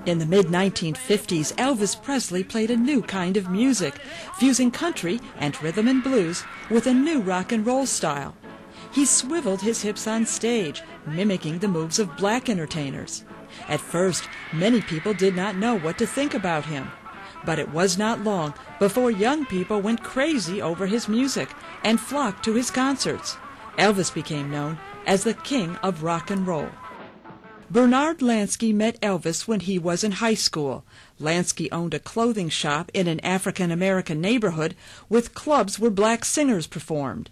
In the mid-1950s, Elvis Presley played a new kind of music, fusing country and rhythm and blues with a new rock and roll style. He swiveled his hips on stage, mimicking the moves of black entertainers. At first, many people did not know what to think about him. But it was not long before young people went crazy over his music and flocked to his concerts. Elvis became known as the king of rock and roll. Bernard Lansky met Elvis when he was in high school. Lansky owned a clothing shop in an African-American neighborhood with clubs where black singers performed.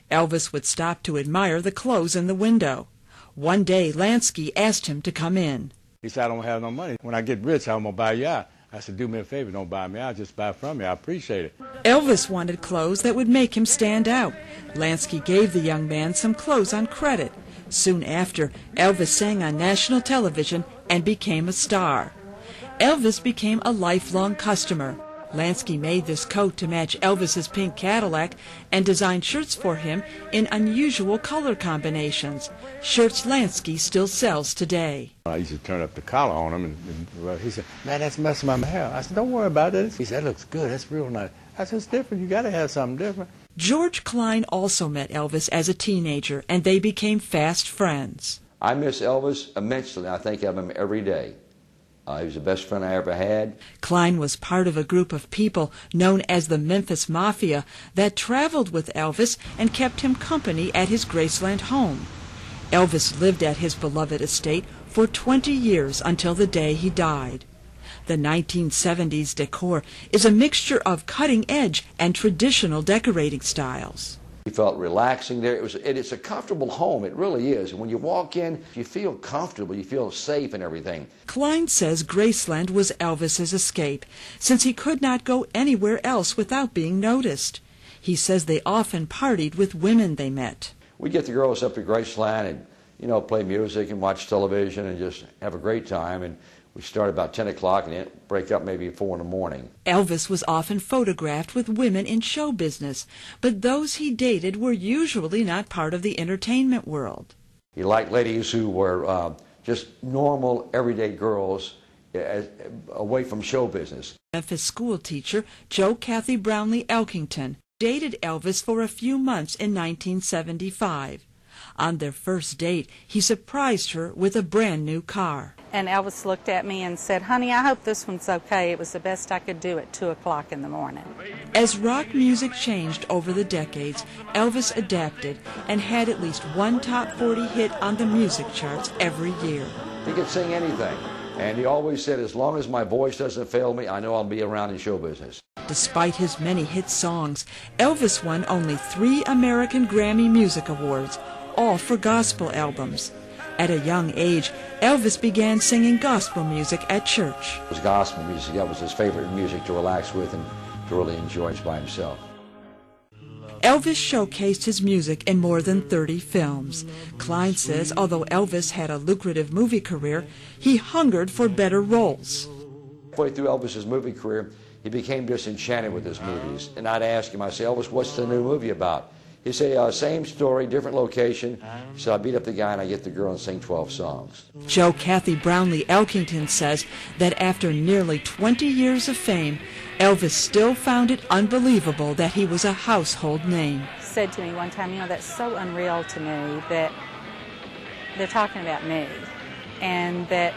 Elvis would stop to admire the clothes in the window. One day, Lansky asked him to come in. He said, "I don't have no money. When I get rich, I'm going to buy you out." I said, "Do me a favor, don't buy me out, just buy from me. I appreciate it." Elvis wanted clothes that would make him stand out. Lansky gave the young man some clothes on credit. Soon after, Elvis sang on national television and became a star. Elvis became a lifelong customer. Lansky made this coat to match Elvis's pink Cadillac and designed shirts for him in unusual color combinations. Shirts Lansky still sells today. I used to turn up the collar on him, and he said, "Man, that's messing my hair." I said, "Don't worry about it." He said, "That looks good. That's real nice." I said, "It's different. You got to have something different." George Klein also met Elvis as a teenager, and they became fast friends. I miss Elvis immensely. I think of him every day. He was the best friend I ever had. Klein was part of a group of people known as the Memphis Mafia that traveled with Elvis and kept him company at his Graceland home. Elvis lived at his beloved estate for 20 years until the day he died. The 1970s decor is a mixture of cutting-edge and traditional decorating styles. You felt relaxing there. It's a comfortable home. It really is. And when you walk in, you feel comfortable. You feel safe and everything. Klein says Graceland was Elvis's escape, since he could not go anywhere else without being noticed. He says they often partied with women they met. We get the girls up to Graceland and, play music and watch television and just have a great time. And we start about 10 o'clock and break up maybe 4 in the morning. Elvis was often photographed with women in show business, but those he dated were usually not part of the entertainment world. He liked ladies who were just normal, everyday girls away from show business. Memphis schoolteacher Jo Kathy Brownlee Elkington dated Elvis for a few months in 1975. On their first date, he surprised her with a brand new car. And Elvis looked at me and said, "Honey, I hope this one's okay. It was the best I could do at 2 o'clock in the morning." As rock music changed over the decades, Elvis adapted and had at least one top 40 hit on the music charts every year. He could sing anything. And he always said, "As long as my voice doesn't fail me, I know I'll be around in show business." Despite his many hit songs, Elvis won only 3 American Grammy Music Awards, all for gospel albums. At a young age, Elvis began singing gospel music at church. It was gospel music. That was his favorite music to relax with and to really enjoy by himself. Elvis showcased his music in more than 30 films. Klein says although Elvis had a lucrative movie career, he hungered for better roles. Halfway through Elvis's movie career, he became disenchanted with his movies. And I'd ask him, I say, "Elvis, what's the new movie about?" He'd say, "Same story, different location." So I beat up the guy and I get the girl and sing 12 songs. Jo Kathy Brownlee Elkington says that after nearly 20 years of fame, Elvis still found it unbelievable that he was a household name. He said to me one time, "That's so unreal to me that they're talking about me, and that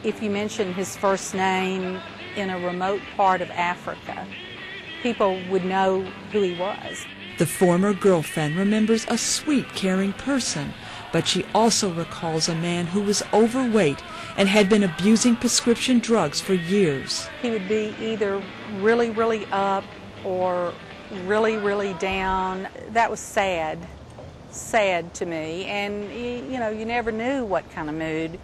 if you mention his first name in a remote part of Africa, people would know who he was." The former girlfriend remembers a sweet, caring person, but she also recalls a man who was overweight and had been abusing prescription drugs for years. He would be either really, really up or really, really down. That was sad to me, and you never knew what kind of mood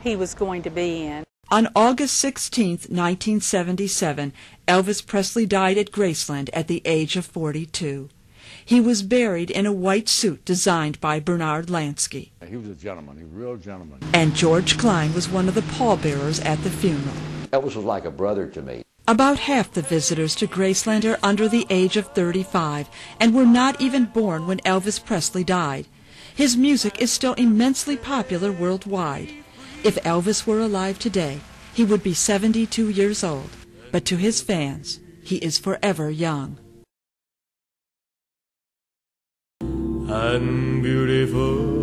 he was going to be in. On August 16, 1977, Elvis Presley died at Graceland at the age of 42. He was buried in a white suit designed by Bernard Lansky. He was a gentleman, a real gentleman. And George Klein was one of the pallbearers at the funeral. Elvis was like a brother to me. About half the visitors to Graceland are under the age of 35 and were not even born when Elvis Presley died. His music is still immensely popular worldwide. If Elvis were alive today, he would be 72 years old, but to his fans, he is forever young. And beautiful